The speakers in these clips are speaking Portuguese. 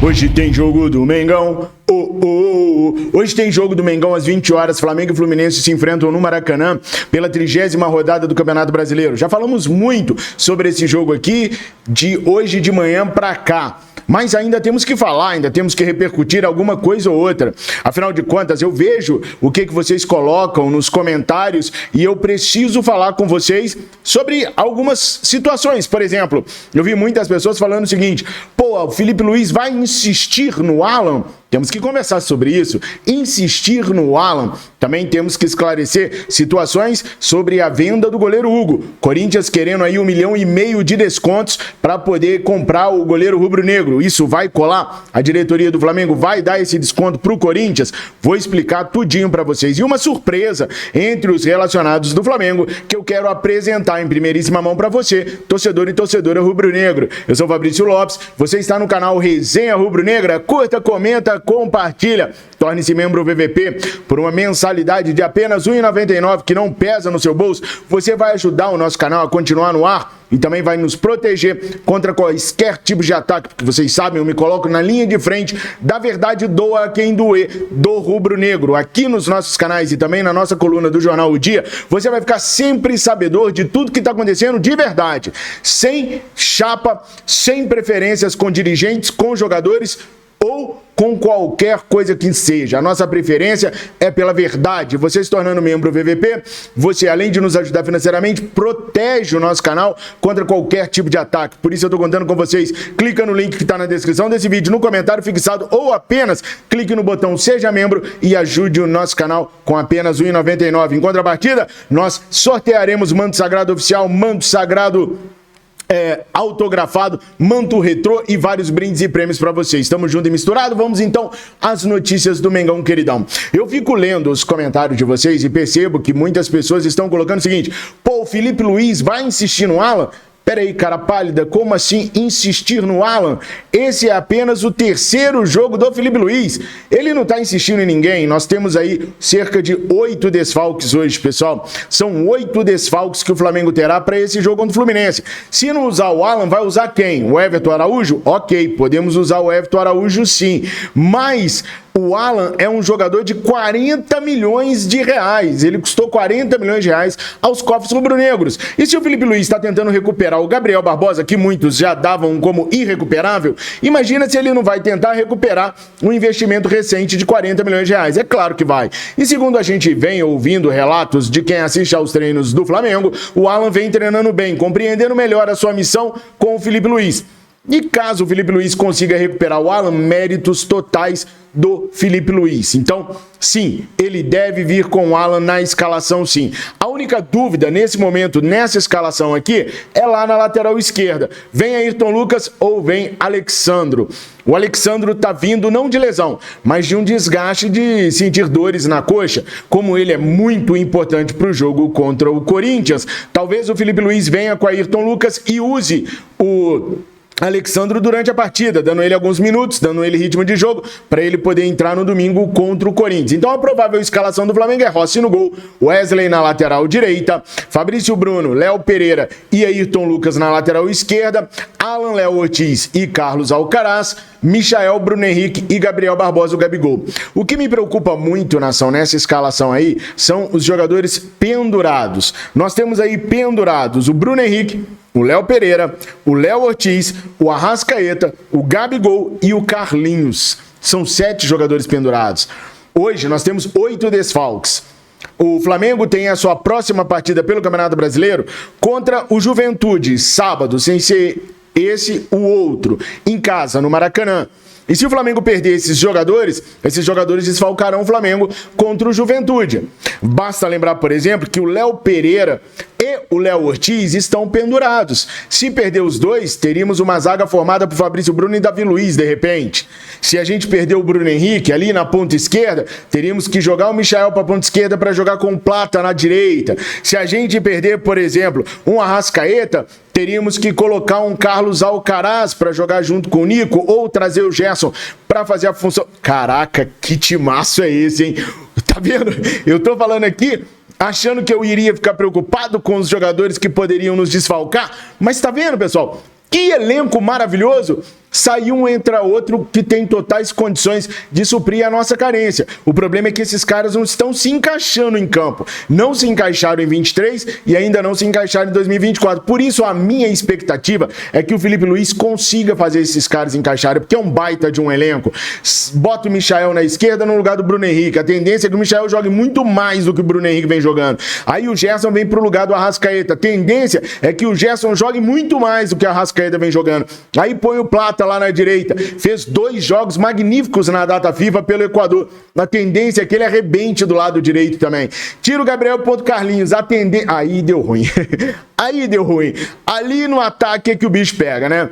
Hoje tem jogo do Mengão. Hoje tem jogo do Mengão às 20 horas. Flamengo e Fluminense se enfrentam no Maracanã pela 30ª rodada do Campeonato Brasileiro. Já falamos muito sobre esse jogo aqui de hoje de manhã pra cá. Mas ainda temos que falar, ainda temos que repercutir alguma coisa ou outra. Afinal de contas, eu vejo o que vocês colocam nos comentários e eu preciso falar com vocês sobre algumas situações. Por exemplo, eu vi muitas pessoas falando o seguinte: pô, o Felipe Luiz vai insistir no Alan? Temos que conversar sobre isso. Insistir no Alan. Também temos que esclarecer situações sobre a venda do goleiro Hugo. Corinthians querendo aí 1,5 milhão de descontos para poder comprar o goleiro rubro-negro. Isso vai colar? A diretoria do Flamengo vai dar esse desconto para o Corinthians? Vou explicar tudinho para vocês. E uma surpresa entre os relacionados do Flamengo que eu quero apresentar em primeiríssima mão para você, torcedor e torcedora rubro-negro. Eu sou Fabrício Lopes, você está no canal Resenha Rubro-Negra. Curta, comenta, compartilha, torne-se membro VVP por uma mensalidade de apenas R$ 1,99 que não pesa no seu bolso. Você vai ajudar o nosso canal a continuar no ar e também vai nos proteger contra quaisquer tipo de ataque, porque vocês sabem, eu me coloco na linha de frente da verdade, doa a quem doer, do rubro-negro. Aqui nos nossos canais e também na nossa coluna do Jornal O Dia, você vai ficar sempre sabedor de tudo que está acontecendo de verdade, sem chapa, sem preferências com dirigentes, com jogadores ou com qualquer coisa que seja. A nossa preferência é pela verdade. Você se tornando membro VVP, você, além de nos ajudar financeiramente, protege o nosso canal contra qualquer tipo de ataque. Por isso eu estou contando com vocês. Clica no link que está na descrição desse vídeo, no comentário fixado, ou apenas clique no botão Seja Membro e ajude o nosso canal com apenas R$ 1,99. Em contrapartida, nós sortearemos manto sagrado oficial, manto sagrado autografado, manto retrô e vários brindes e prêmios para vocês. Estamos junto e misturado. Vamos então às notícias do Mengão, queridão. Eu fico lendo os comentários de vocês e percebo que muitas pessoas estão colocando o seguinte: pô, o Felipe Luiz vai insistir no Alan? Peraí, cara pálida, como assim insistir no Alan? Esse é apenas o terceiro jogo do Felipe Luiz. Ele não tá insistindo em ninguém. Nós temos aí cerca de 8 desfalques hoje, pessoal. São 8 desfalques que o Flamengo terá para esse jogo contra o Fluminense. Se não usar o Alan, vai usar quem? O Everton Araújo? Ok, podemos usar o Everton Araújo sim. Mas o Alan é um jogador de 40 milhões de reais. Ele custou 40 milhões de reais aos cofres rubro-negros. E se o Felipe Luiz está tentando recuperar o Gabriel Barbosa, que muitos já davam como irrecuperável, imagina se ele não vai tentar recuperar um investimento recente de 40 milhões de reais. É claro que vai. E segundo a gente vem ouvindo relatos de quem assiste aos treinos do Flamengo, o Alan vem treinando bem, compreendendo melhor a sua missão com o Felipe Luiz. E caso o Felipe Luiz consiga recuperar o Alan, méritos totais do Felipe Luiz. Então, sim, ele deve vir com o Alan na escalação, sim. A única dúvida nesse momento, nessa escalação aqui, é lá na lateral esquerda. Vem Ayrton Lucas ou vem Alexandro? O Alexandro tá vindo não de lesão, mas de um desgaste de sentir dores na coxa. Como ele é muito importante para o jogo contra o Corinthians, talvez o Felipe Luiz venha com Ayrton Lucas e use o Alexandro durante a partida, dando ele alguns minutos, dando ele ritmo de jogo, para ele poder entrar no domingo contra o Corinthians. Então a provável escalação do Flamengo é Rossi no gol, Wesley na lateral direita, Fabrício Bruno, Léo Pereira e Ayrton Lucas na lateral esquerda, Alan Léo Ortiz e Carlos Alcaraz, Michael, Bruno Henrique e Gabriel Barbosa, o Gabigol. O que me preocupa muito, nação, nessa escalação aí, são os jogadores pendurados. Nós temos aí pendurados o Bruno Henrique, o Léo Pereira, o Léo Ortiz, o Arrascaeta, o Gabigol e o Carlinhos. São 7 jogadores pendurados. Hoje nós temos 8 desfalques. O Flamengo tem a sua próxima partida pelo Campeonato Brasileiro contra o Juventude, sábado, sem ser esse o outro, em casa, no Maracanã. E se o Flamengo perder esses jogadores desfalcarão o Flamengo contra o Juventude. Basta lembrar, por exemplo, que o Léo Pereira e o Léo Ortiz estão pendurados. Se perder os dois, teríamos uma zaga formada por Fabrício Bruno e Davi Luiz, de repente. Se a gente perder o Bruno Henrique ali na ponta esquerda, teríamos que jogar o Michael para a ponta esquerda para jogar com o Plata na direita. Se a gente perder, por exemplo, um Arrascaeta, teríamos que colocar um Carlos Alcaraz para jogar junto com o Nico ou trazer o Gerson para fazer a função. Caraca, que timaço é esse, hein? Tá vendo? Eu tô falando aqui achando que eu iria ficar preocupado com os jogadores que poderiam nos desfalcar, mas tá vendo, pessoal? Que elenco maravilhoso! sai um, entra outro que tem totais condições de suprir a nossa carência. O problema é que esses caras não estão se encaixando em campo. Não se encaixaram em 23 e ainda não se encaixaram em 2024. Por isso, a minha expectativa é que o Felipe Luiz consiga fazer esses caras encaixarem, porque é um baita de um elenco. Bota o Michael na esquerda no lugar do Bruno Henrique. A tendência é que o Michael jogue muito mais do que o Bruno Henrique vem jogando. Aí o Gerson vem pro lugar do Arrascaeta. A tendência é que o Gerson jogue muito mais do que o Arrascaeta vem jogando. Aí põe o Plata lá na direita. Fez 2 jogos magníficos na data FIFA pelo Equador. A tendência é que ele arrebente do lado direito também. Tira o Gabriel ponto Carlinhos. Aí deu ruim. Aí deu ruim. Ali no ataque é que o bicho pega, né?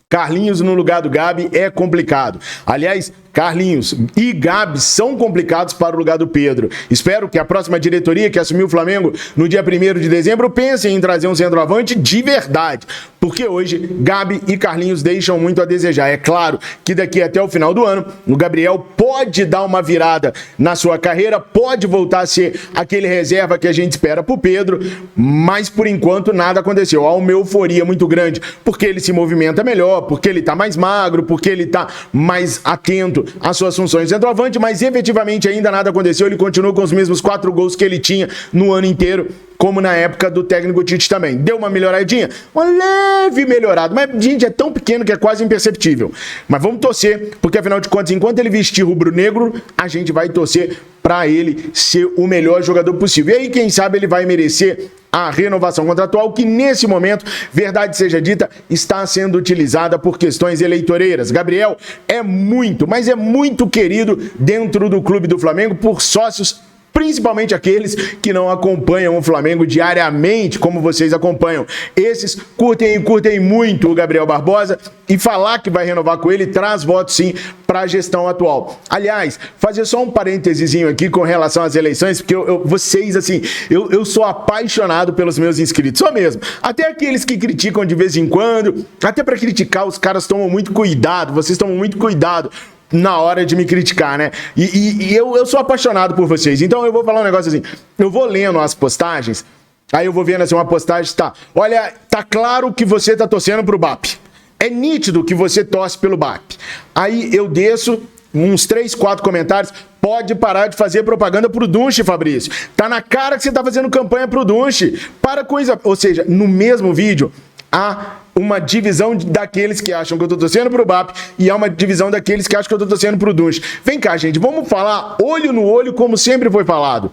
Carlinhos no lugar do Gabi é complicado. Aliás, Carlinhos e Gabi são complicados para o lugar do Pedro. Espero que a próxima diretoria que assumiu o Flamengo no dia 1º de dezembro pense em trazer um centroavante de verdade. Porque hoje Gabi e Carlinhos deixam muito a desejar. É claro que daqui até o final do ano, o Gabriel pode dar uma virada na sua carreira, pode voltar a ser aquele reserva que a gente espera pro Pedro, mas por enquanto nada aconteceu. Há uma euforia muito grande, porque ele se movimenta melhor, porque ele tá mais magro, porque ele tá mais atento às suas funções de centroavante, mas efetivamente ainda nada aconteceu. Ele continua com os mesmos 4 gols que ele tinha no ano inteiro, como na época do técnico Tite também. Deu uma melhoradinha? Uma leve melhorada, mas, gente, é tão pequeno que é quase imperceptível. Mas vamos torcer, porque afinal de contas, enquanto ele vestir rubro-negro, a gente vai torcer para ele ser o melhor jogador possível. E aí, quem sabe, ele vai merecer a renovação contratual, que nesse momento, verdade seja dita, está sendo utilizada por questões eleitoreiras. Gabriel é muito, mas é muito querido dentro do clube do Flamengo por sócios, principalmente aqueles que não acompanham o Flamengo diariamente, como vocês acompanham. Esses curtem muito o Gabriel Barbosa, e falar que vai renovar com ele traz voto sim para a gestão atual. Aliás, fazer só um parênteses aqui com relação às eleições, porque vocês, assim, eu sou apaixonado pelos meus inscritos, só mesmo. Até aqueles que criticam de vez em quando, até para criticar, os caras tomam muito cuidado, vocês tomam muito cuidado na hora de me criticar, né? E eu sou apaixonado por vocês. Então eu vou falar um negócio assim, eu vou lendo as postagens, aí eu vou vendo assim uma postagem, tá, olha, tá claro que você tá torcendo pro BAP. É nítido que você torce pelo BAP. Aí eu desço uns 3, 4 comentários, pode parar de fazer propaganda pro Dunche, Fabrício. Tá na cara que você tá fazendo campanha pro Dunche. Para com isso. Ou seja, no mesmo vídeo, há uma divisão daqueles que acham que eu tô torcendo pro BAP e há uma divisão daqueles que acham que eu tô torcendo pro Dunche. Vem cá, gente, vamos falar olho no olho como sempre foi falado.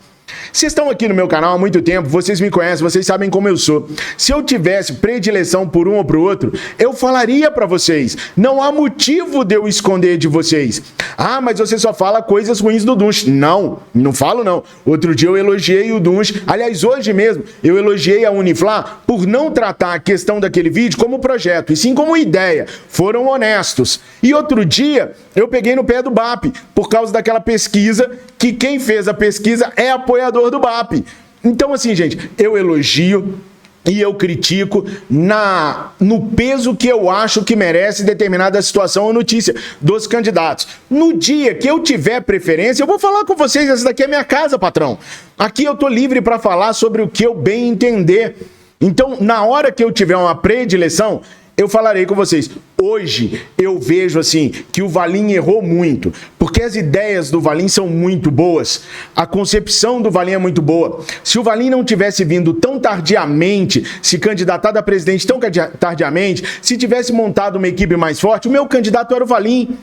Vocês estão aqui no meu canal há muito tempo, vocês me conhecem, vocês sabem como eu sou. Se eu tivesse predileção por um ou pro outro, eu falaria pra vocês. Não há motivo de eu esconder de vocês. Ah, mas você só fala coisas ruins do Dunche. Não, não falo não. Outro dia eu elogiei o Dunche. Aliás, hoje mesmo, eu elogiei a Uniflá por não tratar a questão daquele vídeo como projeto, e sim como ideia. Foram honestos. E outro dia, eu peguei no pé do BAP, por causa daquela pesquisa, que quem fez a pesquisa é apoiador do BAP. Então, assim, gente, eu elogio e eu critico no peso que eu acho que merece determinada situação ou notícia dos candidatos. No dia que eu tiver preferência, eu vou falar com vocês, essa daqui é minha casa, patrão. Aqui eu tô livre para falar sobre o que eu bem entender. Então, na hora que eu tiver uma predileção, eu falarei com vocês. Hoje eu vejo assim que o Valim errou muito, porque as ideias do Valim são muito boas, a concepção do Valim é muito boa. Se o Valim não tivesse vindo tão tardiamente, se candidatado a presidente tão tardiamente, se tivesse montado uma equipe mais forte, o meu candidato era o Valim.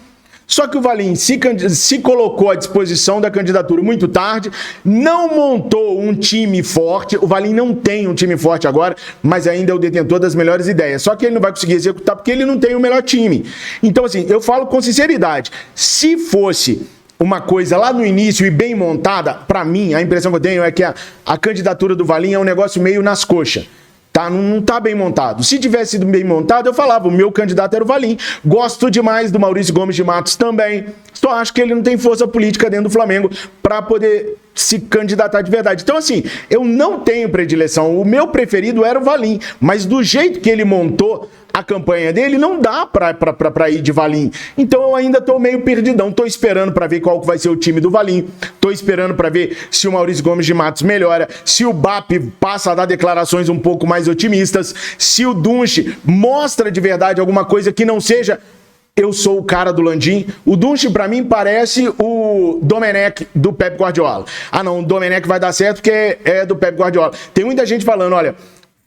Só que o Valim se colocou à disposição da candidatura muito tarde, não montou um time forte. O Valim não tem um time forte agora, mas ainda é o detentor das melhores ideias. Só que ele não vai conseguir executar porque ele não tem o melhor time. Então, assim, eu falo com sinceridade. Se fosse uma coisa lá no início e bem montada, pra mim, a impressão que eu tenho é que a candidatura do Valim é um negócio meio nas coxas. Tá, não tá bem montado. Se tivesse sido bem montado, eu falava, o meu candidato era o Valim. Gosto demais do Maurício Gomes de Matos também. Só acho que ele não tem força política dentro do Flamengo para poder se candidatar de verdade. Então, assim, eu não tenho predileção. O meu preferido era o Valim, mas do jeito que ele montou a campanha dele, não dá pra ir de Valim. Então eu ainda tô meio perdidão. Tô esperando pra ver qual vai ser o time do Valim. Tô esperando pra ver se o Maurício Gomes de Matos melhora, se o BAP passa a dar declarações um pouco mais otimistas, se o Dunche mostra de verdade alguma coisa que não seja eu sou o cara do Landim. O Dunche, pra mim, parece o Domenech do Pep Guardiola. Ah, não, o Domenech vai dar certo porque é do Pep Guardiola. Tem muita gente falando, olha,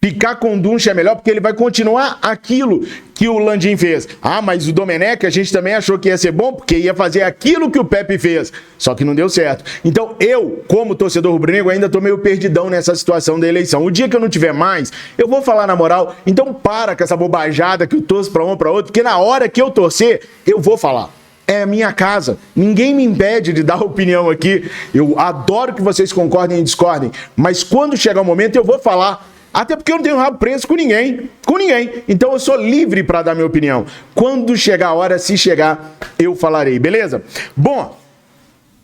ficar com o Dunche é melhor porque ele vai continuar aquilo que o Landim fez. Ah, mas o Domenech a gente também achou que ia ser bom porque ia fazer aquilo que o Pepe fez. Só que não deu certo. Então eu, como torcedor rubro-negro, ainda tô meio perdidão nessa situação da eleição. O dia que eu não tiver mais, eu vou falar na moral. Então para com essa bobajada que eu torço pra um ou pra outro, porque na hora que eu torcer, eu vou falar. É a minha casa. Ninguém me impede de dar opinião aqui. Eu adoro que vocês concordem e discordem. Mas quando chegar o momento, eu vou falar. Até porque eu não tenho rabo preso com ninguém. Com ninguém. Então eu sou livre para dar minha opinião. Quando chegar a hora, se chegar, eu falarei, beleza? Bom,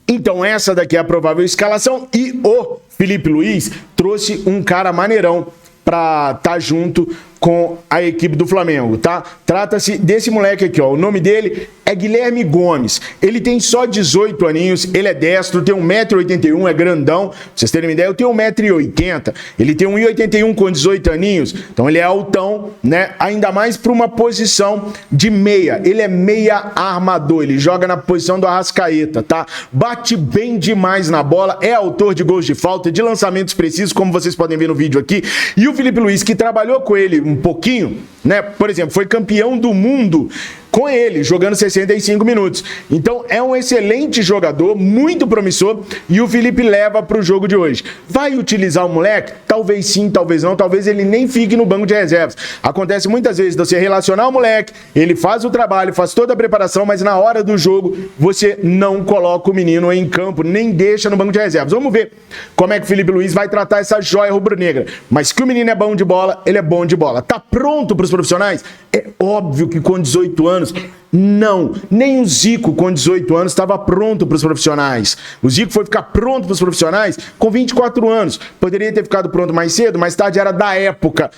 então essa daqui é a provável escalação. E o Felipe Luiz trouxe um cara maneirão para estar junto com a equipe do Flamengo, tá? Trata-se desse moleque aqui, ó. O nome dele é Guilherme Gomes. Ele tem só 18 aninhos, ele é destro, tem 1,81 m, é grandão. Pra vocês terem uma ideia, eu tenho 1,80 m. Ele tem 1,81 m com 18 aninhos, então ele é altão, né? Ainda mais para uma posição de meia. Ele é meia armador, ele joga na posição do Arrascaeta, tá? Bate bem demais na bola, é autor de gols de falta, de lançamentos precisos, como vocês podem ver no vídeo aqui. E o Felipe Luiz, que trabalhou com ele um pouquinho, né? Por exemplo, foi campeão do mundo com ele, jogando 65 minutos. Então, é um excelente jogador, muito promissor, e o Felipe leva para o jogo de hoje. Vai utilizar o moleque? Talvez sim, talvez não, talvez ele nem fique no banco de reservas. Acontece muitas vezes de você relacionar o moleque, ele faz o trabalho, faz toda a preparação, mas na hora do jogo, você não coloca o menino em campo, nem deixa no banco de reservas. Vamos ver como é que o Felipe Luiz vai tratar essa joia rubro-negra. Mas que o menino é bom de bola, ele é bom de bola. Tá pronto para os profissionais? É óbvio que com 18 anos, não, nem o Zico com 18 anos estava pronto para os profissionais. O Zico foi ficar pronto para os profissionais com 24 anos. Poderia ter ficado pronto mais cedo, mais tarde era da época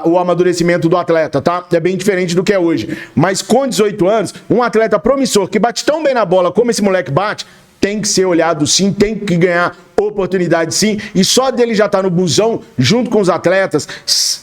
o amadurecimento do atleta, tá? É bem diferente do que é hoje. Mas com 18 anos, um atleta promissor que bate tão bem na bola como esse moleque bate, tem que ser olhado sim, tem que ganhar oportunidade sim, e só dele já estar no busão, junto com os atletas,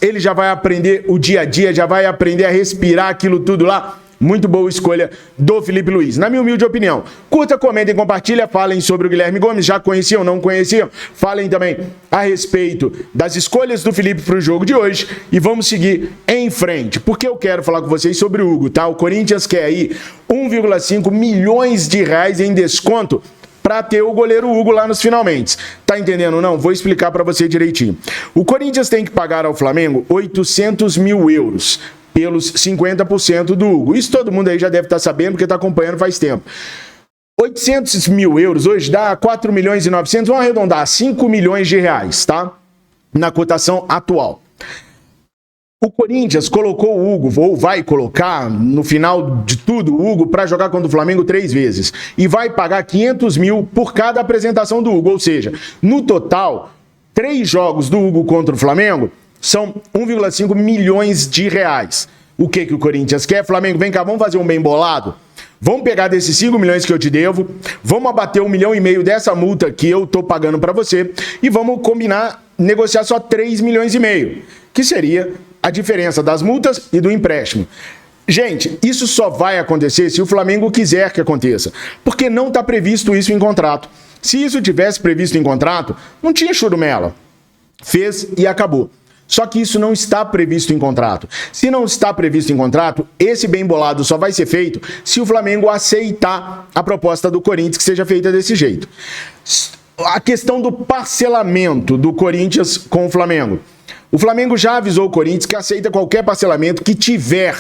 ele já vai aprender o dia a dia, já vai aprender a respirar aquilo tudo lá. Muito boa escolha do Felipe Luiz, na minha humilde opinião. Curta, comentem, compartilha, falem sobre o Guilherme Gomes, já conheciam, não conheciam? Falem também a respeito das escolhas do Felipe para o jogo de hoje e vamos seguir em frente, porque eu quero falar com vocês sobre o Hugo, tá? O Corinthians quer aí 1,5 milhões de reais em desconto para ter o goleiro Hugo lá nos finalmente. Tá entendendo não? Vou explicar para você direitinho. O Corinthians tem que pagar ao Flamengo 800 mil euros pelos 50% do Hugo. Isso todo mundo aí já deve estar sabendo, porque está acompanhando faz tempo. 800 mil euros hoje dá 4 milhões e 900, vamos arredondar, 5 milhões de reais, tá? Na cotação atual. O Corinthians colocou o Hugo, ou vai colocar, no final de tudo, o Hugo para jogar contra o Flamengo 3 vezes. E vai pagar 500 mil por cada apresentação do Hugo. Ou seja, no total, 3 jogos do Hugo contra o Flamengo são 1,5 milhões de reais. O que o Corinthians quer? Flamengo, vem cá, vamos fazer um bem bolado? Vamos pegar desses 5 milhões que eu te devo, vamos abater 1,5 milhão dessa multa que eu tô pagando para você e vamos combinar, negociar só 3,5 milhões, que seria a diferença das multas e do empréstimo. Gente, isso só vai acontecer se o Flamengo quiser que aconteça, porque não está previsto isso em contrato. Se isso tivesse previsto em contrato, não tinha churumela. Fez e acabou. Só que isso não está previsto em contrato. Se não está previsto em contrato, esse bem bolado só vai ser feito se o Flamengo aceitar a proposta do Corinthians que seja feita desse jeito. A questão do parcelamento do Corinthians com o Flamengo. O Flamengo já avisou o Corinthians que aceita qualquer parcelamento que tiver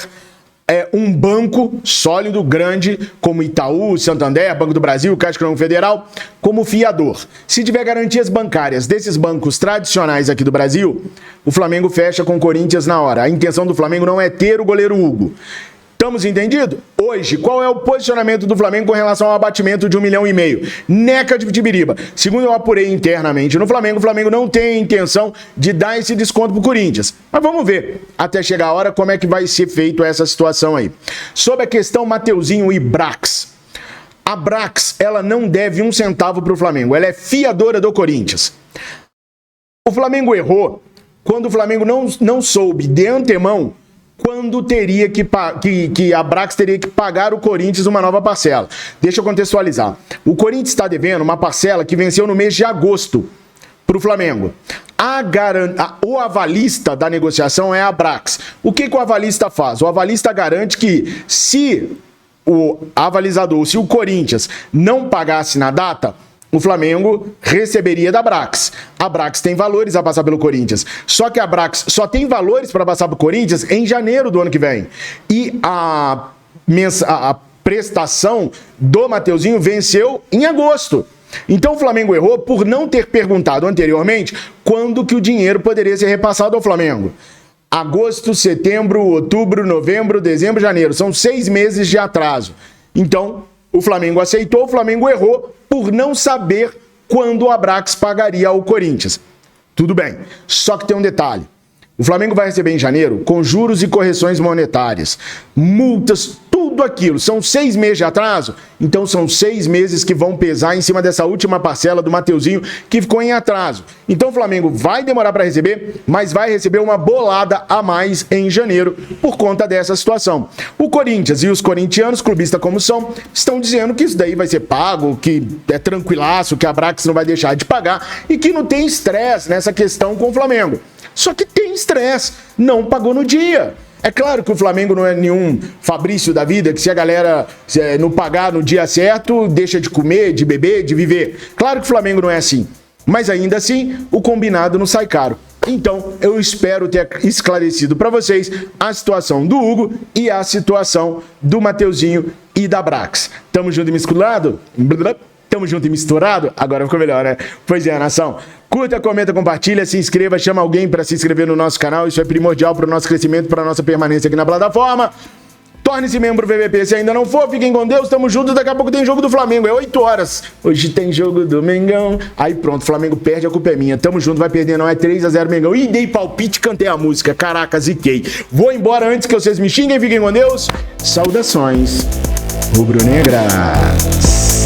um banco sólido, grande, como Itaú, Santander, Banco do Brasil, Caixa Econômica Federal, como fiador. Se tiver garantias bancárias desses bancos tradicionais aqui do Brasil, o Flamengo fecha com o Corinthians na hora. A intenção do Flamengo não é ter o goleiro Hugo. Estamos entendidos? Hoje, qual é o posicionamento do Flamengo com relação ao abatimento de 1,5 milhão? Neca de Tibiriba. Segundo eu apurei internamente no Flamengo, o Flamengo não tem a intenção de dar esse desconto pro Corinthians. Mas vamos ver, até chegar a hora, como é que vai ser feito essa situação aí. Sobre a questão Mateuzinho e Brax. A Brax, ela não deve 1 centavo pro Flamengo. Ela é fiadora do Corinthians. O Flamengo errou quando o Flamengo não soube de antemão quando teria que a Brax teria que pagar o Corinthians uma nova parcela. Deixa eu contextualizar. O Corinthians está devendo uma parcela que venceu no mês de agosto para o Flamengo. O avalista da negociação é a Brax. O que o avalista faz? O avalista garante que se o avalizador, se o Corinthians não pagasse na data, o Flamengo receberia da Brax. A Brax tem valores a passar pelo Corinthians. Só que a Brax só tem valores para passar para o Corinthians em janeiro do ano que vem. E a prestação do Mateuzinho venceu em agosto. Então o Flamengo errou por não ter perguntado anteriormente quando que o dinheiro poderia ser repassado ao Flamengo. Agosto, setembro, outubro, novembro, dezembro, janeiro. São 6 meses de atraso. Então, o Flamengo aceitou, o Flamengo errou por não saber quando a Brax pagaria ao Corinthians. Tudo bem, só que tem um detalhe. O Flamengo vai receber em janeiro com juros e correções monetárias, multas, tudo aquilo. São 6 meses de atraso, então são 6 meses que vão pesar em cima dessa última parcela do Mateuzinho que ficou em atraso. Então o Flamengo vai demorar para receber, mas vai receber uma bolada a mais em janeiro por conta dessa situação. O Corinthians e os corintianos, clubistas como são, estão dizendo que isso daí vai ser pago, que é tranquilaço, que a Brax não vai deixar de pagar e que não tem estresse nessa questão com o Flamengo. Só que tem estresse, não pagou no dia. É claro que o Flamengo não é nenhum Fabrício da vida, que se a galera não pagar no dia certo, deixa de comer, de beber, de viver. Claro que o Flamengo não é assim. Mas ainda assim, o combinado não sai caro. Então, eu espero ter esclarecido para vocês a situação do Hugo e a situação do Mateuzinho e da Brax. Tamo junto e misturado? Tamo junto e misturado? Agora ficou melhor, né? Pois é, nação. Curta, comenta, compartilha, se inscreva, chama alguém para se inscrever no nosso canal. Isso é primordial para o nosso crescimento, para a nossa permanência aqui na plataforma. Torne-se membro do VVP se ainda não for. Fiquem com Deus, tamo junto. Daqui a pouco tem jogo do Flamengo, é 8 horas. Hoje tem jogo do Mengão. Aí pronto, o Flamengo perde, a culpa é minha. Tamo junto, vai perder não, é 3-0 Mengão. Ih, dei palpite, cantei a música. Caraca, ziquei. Vou embora antes que vocês me xinguem. Fiquem com Deus. Saudações rubro-negras.